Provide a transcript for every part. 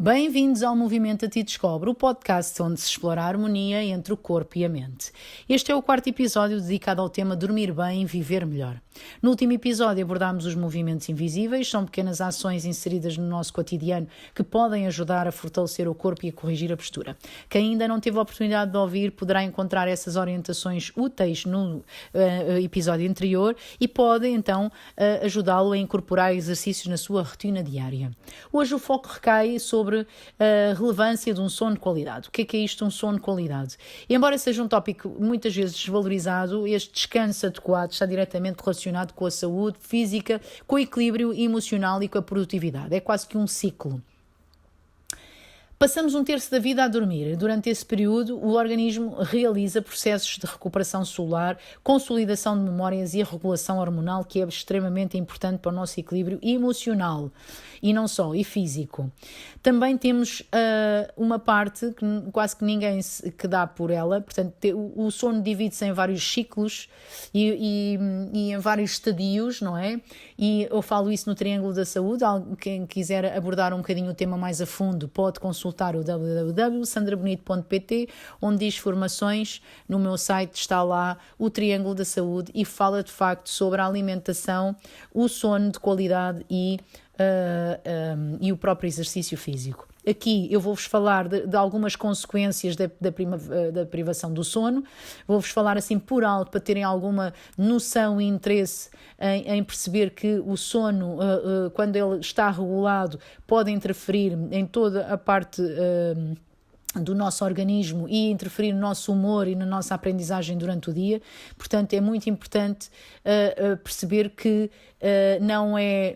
Bem-vindos ao Movimento A Ti Descobre, o podcast onde se explora a harmonia entre o corpo e a mente. Este é o quarto episódio dedicado ao tema dormir bem e viver melhor. No último episódio abordámos os movimentos invisíveis, são pequenas ações inseridas no nosso cotidiano que podem ajudar a fortalecer o corpo e a corrigir a postura. Quem ainda não teve a oportunidade de ouvir poderá encontrar essas orientações úteis no episódio anterior e pode então ajudá-lo a incorporar exercícios na sua rotina diária. Hoje o foco recai sobre a relevância de um sono de qualidade. O que é isto, um sono de qualidade? Embora seja um tópico muitas vezes desvalorizado, este descanso adequado está diretamente relacionado com a saúde física, com o equilíbrio emocional e com a produtividade. É quase que um ciclo. Passamos um terço da vida a dormir. Durante esse período, o organismo realiza processos de recuperação celular, consolidação de memórias e a regulação hormonal, que é extremamente importante para o nosso equilíbrio emocional e não só, e físico. Também temos uma parte que quase que ninguém que dá por ela, portanto, o sono divide-se em vários ciclos e em vários estadios, não é? E eu falo isso no Triângulo da Saúde. Quem quiser abordar um bocadinho o tema mais a fundo pode consultar o www.sandrabonito.pt, onde diz formações. No meu site está lá o Triângulo da Saúde e fala de facto sobre a alimentação, o sono de qualidade e o próprio exercício físico. Aqui eu vou-vos falar de algumas consequências da privação do sono, vou-vos falar assim por alto para terem alguma noção e interesse em perceber que o sono, quando ele está regulado, pode interferir em toda a parte do nosso organismo e interferir no nosso humor e na nossa aprendizagem durante o dia. Portanto, é muito importante perceber que não é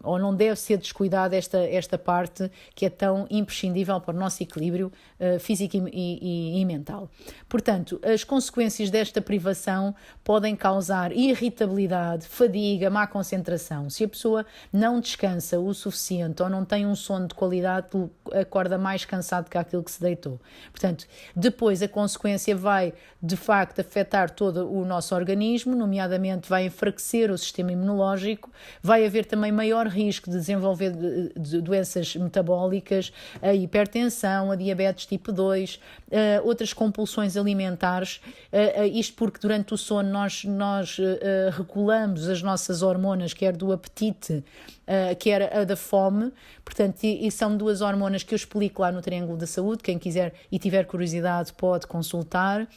ou não deve ser descuidada esta parte que é tão imprescindível para o nosso equilíbrio físico e mental. Portanto, as consequências desta privação podem causar irritabilidade, fadiga, má concentração. Se a pessoa não descansa o suficiente ou não tem um sono de qualidade, acorda mais cansado que aquilo que se deitou. Portanto, depois a consequência vai, de facto, afetar todo o nosso organismo, nomeadamente vai enfraquecer o sistema imunológico, vai haver também maior risco de desenvolver doenças metabólicas, a hipertensão, a diabetes tipo 2, outras compulsões alimentares, isto porque durante o sono nós regulamos as nossas hormonas, quer do apetite, quer a da fome, portanto, e são duas hormonas que eu explico lá no Triângulo da Saúde. Quem quiser e tiver curiosidade pode consultar.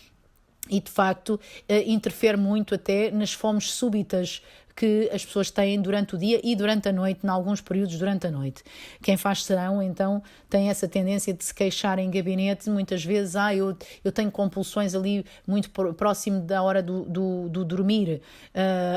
E de facto interfere muito até nas fomes súbitas que as pessoas têm durante o dia e durante a noite, em alguns períodos durante a noite. Quem faz serão, então, tem essa tendência de se queixar em gabinete, muitas vezes, eu tenho compulsões ali muito próximo da hora do dormir,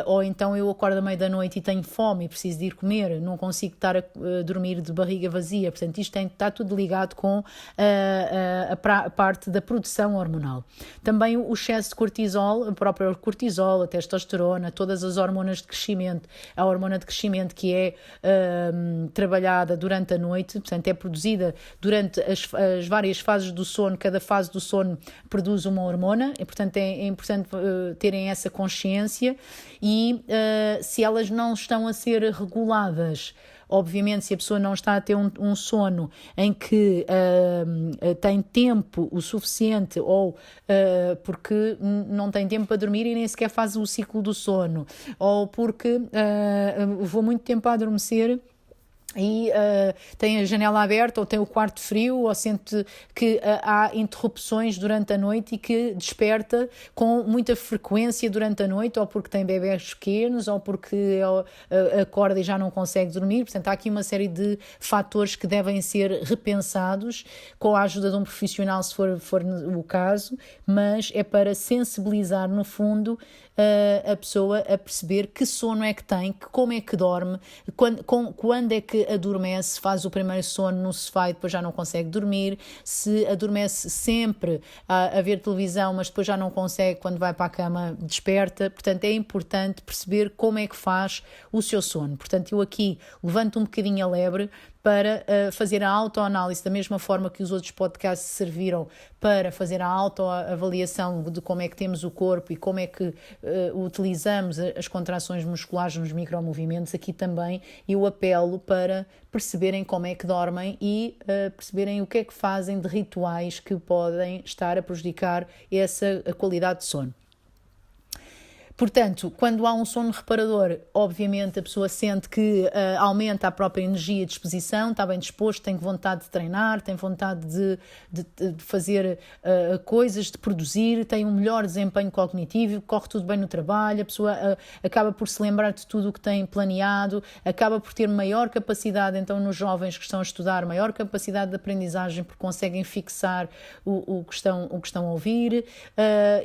ou então eu acordo à meia da noite e tenho fome e preciso de ir comer, não consigo estar a dormir de barriga vazia. Portanto, isto está tudo ligado com a parte da produção hormonal. Também o excesso de cortisol, a própria cortisol, a testosterona, todas as hormonas de crescimento, a hormona de crescimento que é trabalhada durante a noite, portanto é produzida durante as várias fases do sono. Cada fase do sono produz uma hormona e portanto é importante terem essa consciência e se elas não estão a ser reguladas, obviamente, se a pessoa não está a ter um sono em que tem tempo o suficiente ou porque não tem tempo para dormir e nem sequer faz o ciclo do sono, ou porque vou muito tempo a adormecer e tem a janela aberta ou tem o quarto frio ou sente que há interrupções durante a noite e que desperta com muita frequência durante a noite, ou porque tem bebés pequenos ou porque acorda e já não consegue dormir. Portanto, há aqui uma série de fatores que devem ser repensados com a ajuda de um profissional, se for o caso, mas é para sensibilizar no fundo a pessoa a perceber que sono é que tem, como é que dorme, quando é que adormece, faz o primeiro sono no sofá e depois já não consegue dormir, se adormece sempre a ver televisão mas depois já não consegue, quando vai para a cama desperta. Portanto, é importante perceber como é que faz o seu sono. Portanto, eu aqui levanto um bocadinho a lebre para fazer a autoanálise, da mesma forma que os outros podcasts serviram para fazer a autoavaliação de como é que temos o corpo e como é que utilizamos as contrações musculares nos micromovimentos, aqui também eu apelo para perceberem como é que dormem e perceberem o que é que fazem de rituais que podem estar a prejudicar a qualidade de sono. Portanto, quando há um sono reparador, obviamente a pessoa sente que aumenta a própria energia e disposição, está bem disposto, tem vontade de treinar, tem vontade de fazer coisas, de produzir, tem um melhor desempenho cognitivo, corre tudo bem no trabalho, a pessoa acaba por se lembrar de tudo o que tem planeado, acaba por ter maior capacidade, então nos jovens que estão a estudar, maior capacidade de aprendizagem porque conseguem fixar o que estão a ouvir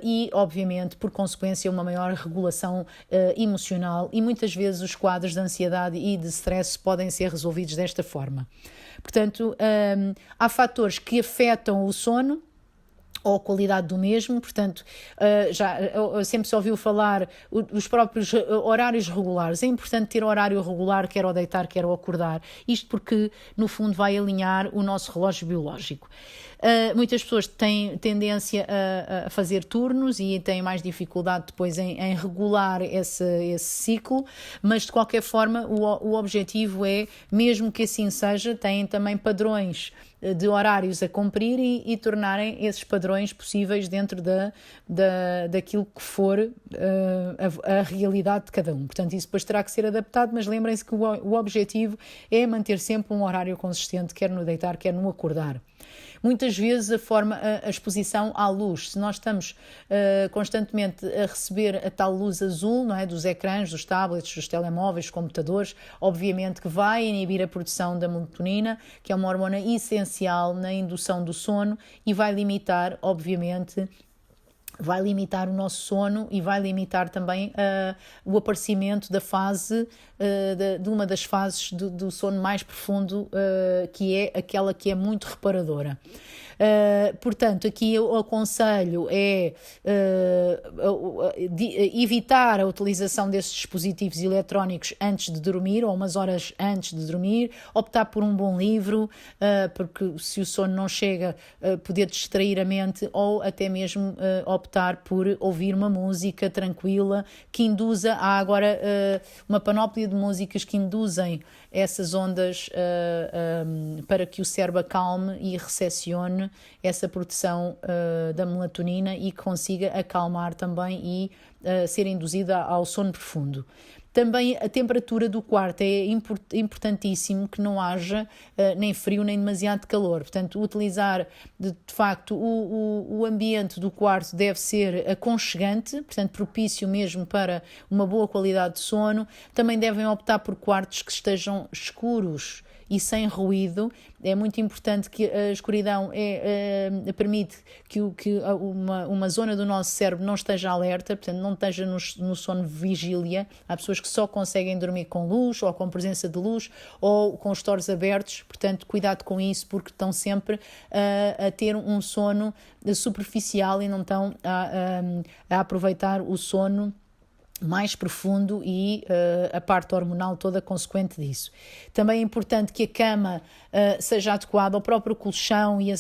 e, obviamente, por consequência, uma maior regulação emocional e muitas vezes os quadros de ansiedade e de stress podem ser resolvidos desta forma. Portanto, há fatores que afetam o sono ou a qualidade do mesmo, portanto, sempre se ouviu falar dos próprios horários regulares. É importante ter horário regular, quer ao deitar, quer ao acordar. Isto porque, no fundo, vai alinhar o nosso relógio biológico. Muitas pessoas têm tendência a fazer turnos e têm mais dificuldade depois em regular esse ciclo, mas de qualquer forma o objetivo é, mesmo que assim seja, têm também padrões de horários a cumprir e tornarem esses padrões possíveis dentro daquilo que for a realidade de cada um. Portanto, isso depois terá que ser adaptado, mas lembrem-se que o objetivo é manter sempre um horário consistente, quer no deitar, quer no acordar. Muitas vezes a exposição à luz, se nós estamos constantemente a receber a tal luz azul, não é, dos ecrãs, dos tablets, dos telemóveis, dos computadores, obviamente que vai inibir a produção da melatonina, que é uma hormona essencial na indução do sono e vai limitar, obviamente, o nosso sono e vai limitar também o aparecimento da fase, de uma das fases do sono mais profundo, que é aquela que é muito reparadora. Portanto, aqui o aconselho é evitar a utilização desses dispositivos eletrónicos antes de dormir ou umas horas antes de dormir, optar por um bom livro, porque se o sono não chega, poder distrair a mente ou até mesmo optar por ouvir uma música tranquila que induza, há agora uma panóplia de músicas que induzem essas ondas para que o cérebro acalme e recepcione essa produção da melatonina e que consiga acalmar também e ser induzida ao sono profundo. Também a temperatura do quarto é importantíssimo que não haja nem frio nem demasiado calor. Portanto, utilizar de facto o ambiente do quarto deve ser aconchegante, portanto propício mesmo para uma boa qualidade de sono. Também devem optar por quartos que estejam escuros e sem ruído. É muito importante que a escuridão permite que uma zona do nosso cérebro não esteja alerta, portanto não esteja no sono vigília. Há pessoas que só conseguem dormir com luz ou com presença de luz ou com os torres abertos, portanto cuidado com isso porque estão sempre a ter um sono superficial e não estão a aproveitar o sono mais profundo e a parte hormonal toda consequente disso. Também é importante que a cama seja adequada, ao próprio colchão e a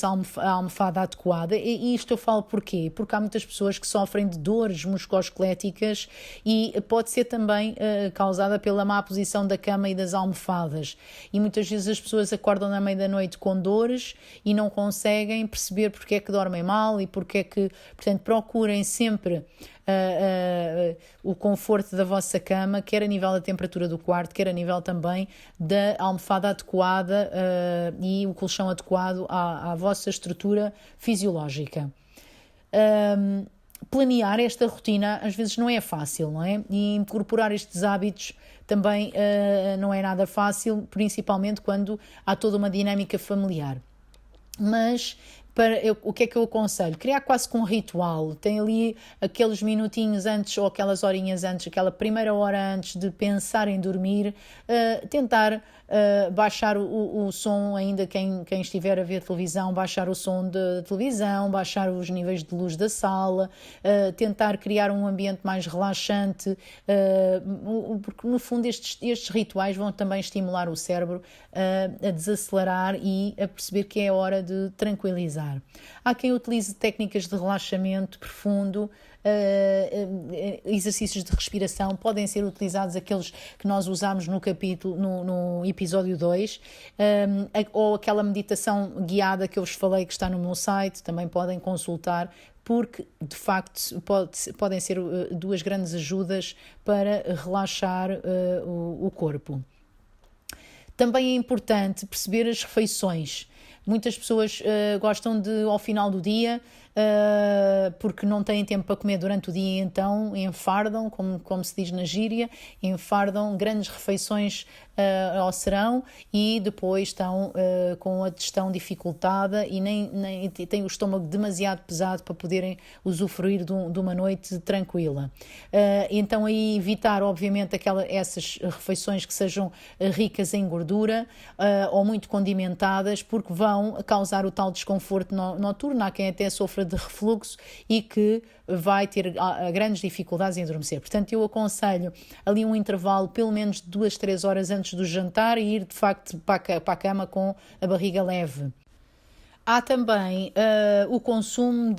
almofada adequada. E isto eu falo porquê? Porque há muitas pessoas que sofrem de dores musculoesqueléticas e pode ser também causada pela má posição da cama e das almofadas. E muitas vezes as pessoas acordam na meia da noite com dores e não conseguem perceber porque é que dormem mal e porque é que, portanto, procurem sempre o conforto da vossa cama, quer a nível da temperatura do quarto, quer a nível também da almofada adequada e o colchão adequado à vossa estrutura fisiológica. Planear esta rotina às vezes não é fácil, não é? E incorporar estes hábitos também não é nada fácil, principalmente quando há toda uma dinâmica familiar. Mas o que é que eu aconselho? Criar quase que um ritual. Tem ali aqueles minutinhos antes ou aquelas horinhas antes, aquela primeira hora antes de pensar em dormir, tentar baixar o som, ainda quem estiver a ver televisão, baixar o som da televisão, baixar os níveis de luz da sala, tentar criar um ambiente mais relaxante, porque no fundo estes rituais vão também estimular o cérebro a desacelerar e a perceber que é hora de tranquilizar. utilizar. Há quem utilize técnicas de relaxamento profundo, exercícios de respiração, podem ser utilizados aqueles que nós usámos no episódio 2, ou aquela meditação guiada que eu vos falei que está no meu site, também podem consultar, porque de facto podem ser duas grandes ajudas para relaxar o corpo. Também é importante perceber as refeições. Muitas pessoas gostam de, ao final do dia, porque não têm tempo para comer durante o dia, então enfardam, como se diz na gíria, enfardam grandes refeições ao serão e depois estão com a digestão dificultada e nem têm o estômago demasiado pesado para poderem usufruir de uma noite tranquila. Então aí evitar, obviamente, essas refeições que sejam ricas em gordura ou muito condimentadas, porque vão causar o tal desconforto noturno. Há quem até sofra de refluxo e que vai ter grandes dificuldades em adormecer. Portanto, eu aconselho ali um intervalo pelo menos de 2-3 horas antes do jantar e ir de facto para a cama com a barriga leve. Há também o consumo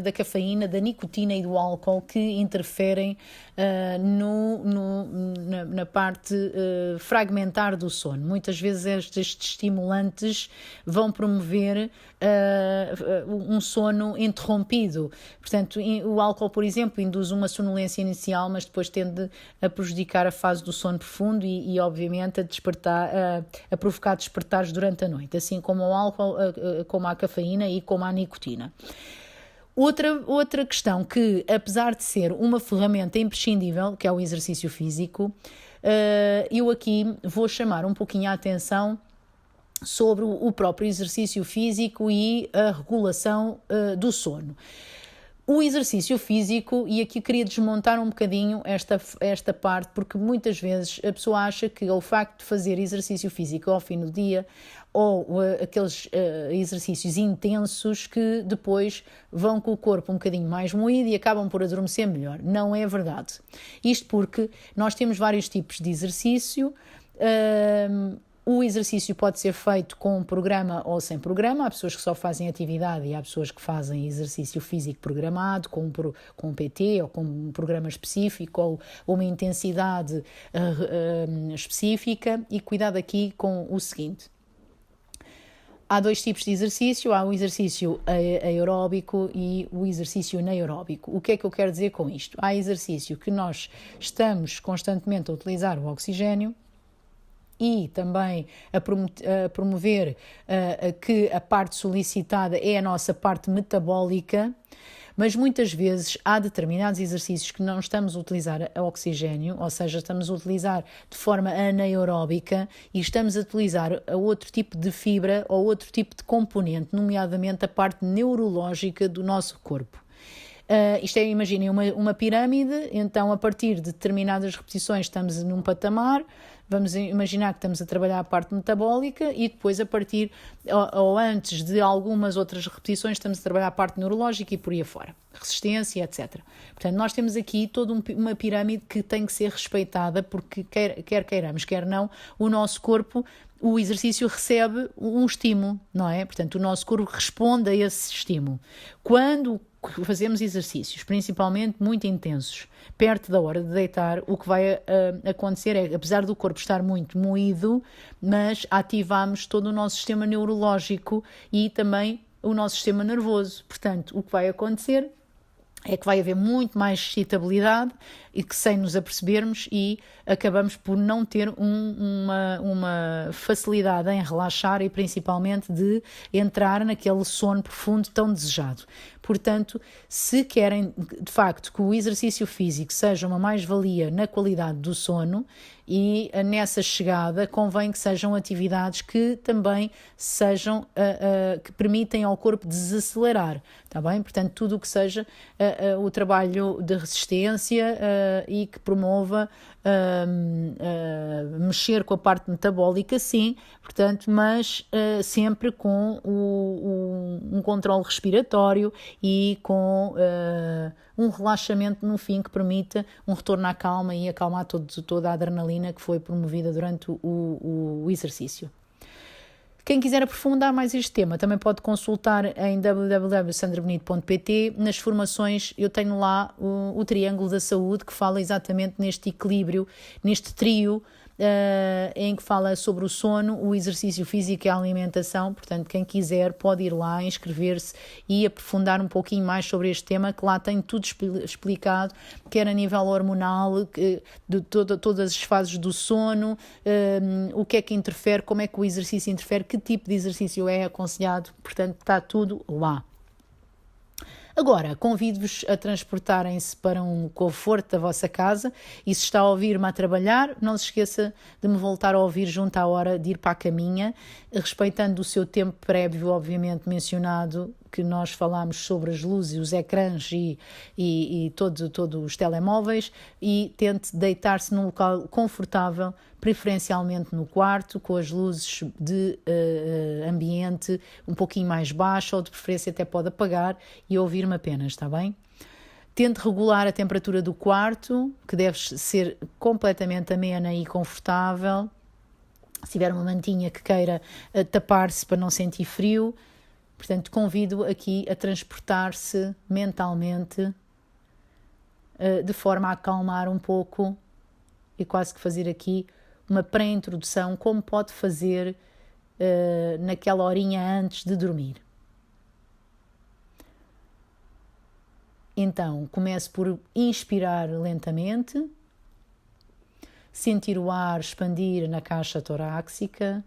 da cafeína, da nicotina e do álcool que interferem na parte fragmentar do sono. Muitas vezes estes estimulantes vão promover um sono interrompido. Portanto, o álcool, por exemplo, induz uma sonolência inicial, mas depois tende a prejudicar a fase do sono profundo e obviamente, a provocar despertares durante a noite, assim como o álcool, como a cafeína e como a nicotina. Outra questão que, apesar de ser uma ferramenta imprescindível, que é o exercício físico, eu aqui vou chamar um pouquinho a atenção sobre o próprio exercício físico e a regulação do sono. O exercício físico, e aqui queria desmontar um bocadinho esta parte, porque muitas vezes a pessoa acha que o facto de fazer exercício físico ao fim do dia ou aqueles exercícios intensos que depois vão com o corpo um bocadinho mais moído e acabam por adormecer melhor. Não é verdade. Isto porque nós temos vários tipos de exercício. O exercício pode ser feito com um programa ou sem programa. Há pessoas que só fazem atividade e há pessoas que fazem exercício físico programado com um PT ou com um programa específico ou uma intensidade específica. E cuidado aqui com o seguinte: há dois tipos de exercício, há o exercício aeróbico e o exercício anaeróbico. O que é que eu quero dizer com isto? Há exercício que nós estamos constantemente a utilizar o oxigênio e também a promover que a parte solicitada é a nossa parte metabólica, mas muitas vezes há determinados exercícios que não estamos a utilizar a oxigênio, ou seja, estamos a utilizar de forma anaeróbica e estamos a utilizar outro tipo de fibra ou outro tipo de componente, nomeadamente a parte neurológica do nosso corpo. Isto é, imaginem uma pirâmide, então a partir de determinadas repetições estamos num patamar, vamos imaginar que estamos a trabalhar a parte metabólica e depois a partir, ou antes de algumas outras repetições, estamos a trabalhar a parte neurológica e por aí afora, resistência, etc. Portanto, nós temos aqui toda uma pirâmide que tem que ser respeitada porque quer queiramos, quer não, o nosso corpo, o exercício recebe um estímulo, não é? Portanto, o nosso corpo responde a esse estímulo. Quando fazemos exercícios, principalmente muito intensos, perto da hora de deitar, o que vai acontecer é, apesar do corpo estar muito moído, mas ativamos todo o nosso sistema neurológico e também o nosso sistema nervoso. Portanto, o que vai acontecer é que vai haver muito mais excitabilidade e que sem nos apercebermos e acabamos por não ter uma facilidade em relaxar e principalmente de entrar naquele sono profundo tão desejado. Portanto, se querem de facto que o exercício físico seja uma mais-valia na qualidade do sono e nessa chegada convém que sejam atividades que também sejam, que permitem ao corpo desacelerar, está bem? Portanto, tudo o que seja o trabalho de resistência e que promova mexer com a parte metabólica, sim, portanto, mas sempre com um controle respiratório e com um relaxamento no fim que permita um retorno à calma e acalmar toda a adrenalina que foi promovida durante o exercício. Quem quiser aprofundar mais este tema também pode consultar em www.sandrabonito.pt. Nas formações eu tenho lá o Triângulo da Saúde, que fala exatamente neste equilíbrio, neste trio, em que fala sobre o sono, o exercício físico e a alimentação. Portanto, quem quiser pode ir lá, inscrever-se e aprofundar um pouquinho mais sobre este tema, que lá tem tudo explicado, quer a nível hormonal, de todas as fases do sono, o que é que interfere, como é que o exercício interfere, que tipo de exercício é aconselhado. Portanto, está tudo lá. Agora, convido-vos a transportarem-se para um conforto da vossa casa e se está a ouvir-me a trabalhar, não se esqueça de me voltar a ouvir junto à hora de ir para a caminha, respeitando o seu tempo prévio, obviamente mencionado, que nós falámos sobre as luzes, os ecrãs e todos os telemóveis, e tente deitar-se num local confortável, preferencialmente no quarto, com as luzes de ambiente um pouquinho mais baixo, ou de preferência até pode apagar e ouvir-me apenas, está bem? Tente regular a temperatura do quarto, que deve ser completamente amena e confortável. Se tiver uma mantinha que queira tapar-se para não sentir frio. Portanto, convido aqui a transportar-se mentalmente de forma a acalmar um pouco e quase que fazer aqui uma pré-introdução, como pode fazer naquela horinha antes de dormir. Então, comece por inspirar lentamente, sentir o ar expandir na caixa torácica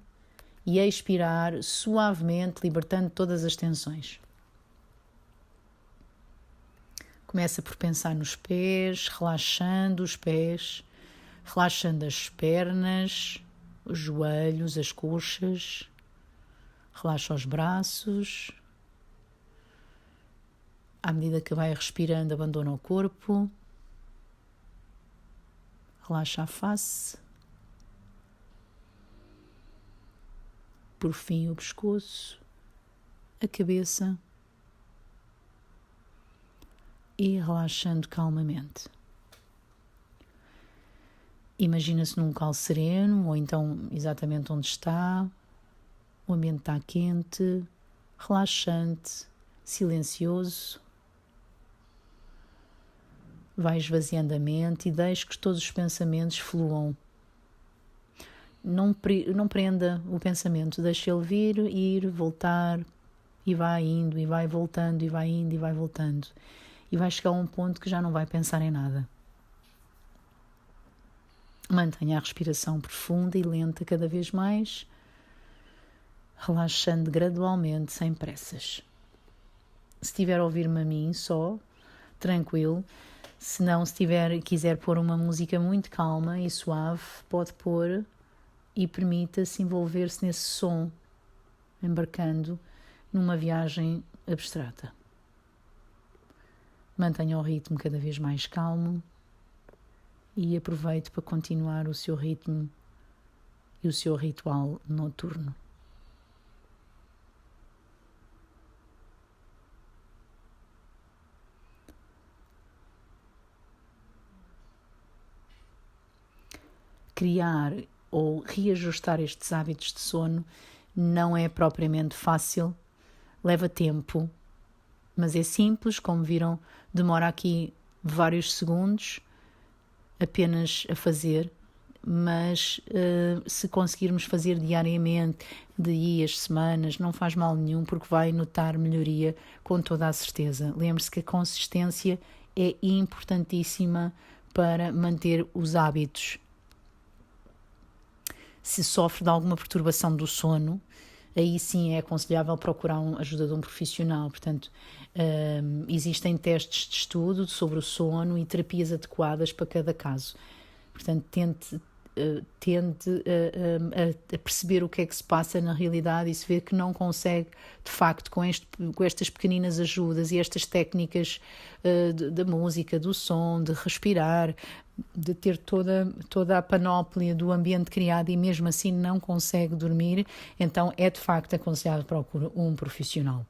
e expirar suavemente, libertando todas as tensões. Começa por pensar nos pés, relaxando os pés, relaxando as pernas, os joelhos, as coxas, relaxa os braços. À medida que vai respirando, abandona o corpo, relaxa a face. Por fim, o pescoço, a cabeça e relaxando calmamente. Imagina-se num local sereno, ou então exatamente onde está. O ambiente está quente, relaxante, silencioso. Vai esvaziando a mente e deixe que todos os pensamentos fluam. Não prenda o pensamento, deixe ele vir, ir, voltar, e vai indo, e vai voltando, e vai indo, e vai voltando. E vai chegar a um ponto que já não vai pensar em nada. Mantenha a respiração profunda e lenta cada vez mais, relaxando gradualmente, sem pressas. Se estiver a ouvir-me a mim só, tranquilo. Se não, quiser pôr uma música muito calma e suave, pode pôr e permita-se envolver-se nesse som, embarcando numa viagem abstrata. Mantenha o ritmo cada vez mais calmo e aproveite para continuar o seu ritmo e o seu ritual noturno. Criar ou reajustar estes hábitos de sono não é propriamente fácil, leva tempo, mas é simples, como viram, demora aqui vários segundos apenas a fazer, mas se conseguirmos fazer diariamente, dias, semanas, não faz mal nenhum, porque vai notar melhoria com toda a certeza. Lembre-se que a consistência é importantíssima para manter os hábitos. Se sofre de alguma perturbação do sono, aí sim é aconselhável procurar a ajuda de um profissional. Portanto, existem testes de estudo sobre o sono e terapias adequadas para cada caso. Portanto, tente a perceber o que é que se passa na realidade e se vê que não consegue, de facto, com estas pequeninas ajudas e estas técnicas da música, do som, de respirar, de ter toda a panóplia do ambiente criado e mesmo assim não consegue dormir, então é de facto aconselhável procurar um profissional.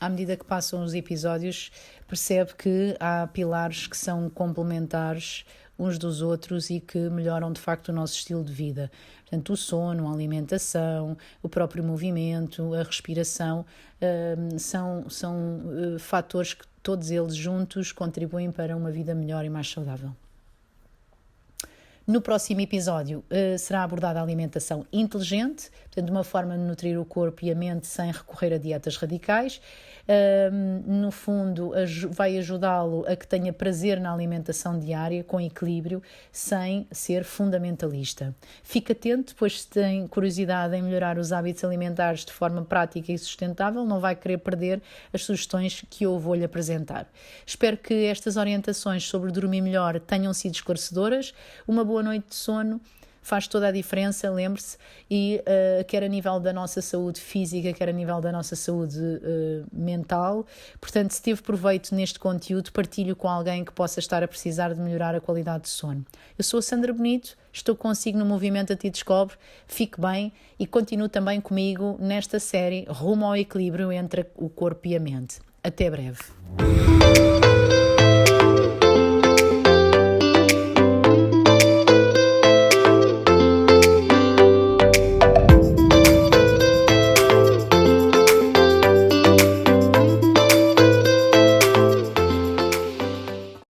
À medida que passam os episódios, percebe que há pilares que são complementares uns dos outros e que melhoram de facto o nosso estilo de vida. Portanto, o sono, a alimentação, o próprio movimento, a respiração, são fatores que todos eles juntos contribuem para uma vida melhor e mais saudável. No próximo episódio será abordada a alimentação inteligente, portanto, uma forma de nutrir o corpo e a mente sem recorrer a dietas radicais. No fundo, vai ajudá-lo a que tenha prazer na alimentação diária, com equilíbrio, sem ser fundamentalista. Fique atento, pois se tem curiosidade em melhorar os hábitos alimentares de forma prática e sustentável, não vai querer perder as sugestões que eu vou-lhe apresentar. Espero que estas orientações sobre dormir melhor tenham sido esclarecedoras. Uma boa noite de sono faz toda a diferença, lembre-se, e quer a nível da nossa saúde física, quer a nível da nossa saúde mental. Portanto, se teve proveito neste conteúdo, partilhe com alguém que possa estar a precisar de melhorar a qualidade de sono. Eu sou a Sandra Bonito, estou consigo no Movimento a Ti Descobre. Fique bem e continue também comigo nesta série Rumo ao Equilíbrio entre o corpo e a mente. Até breve.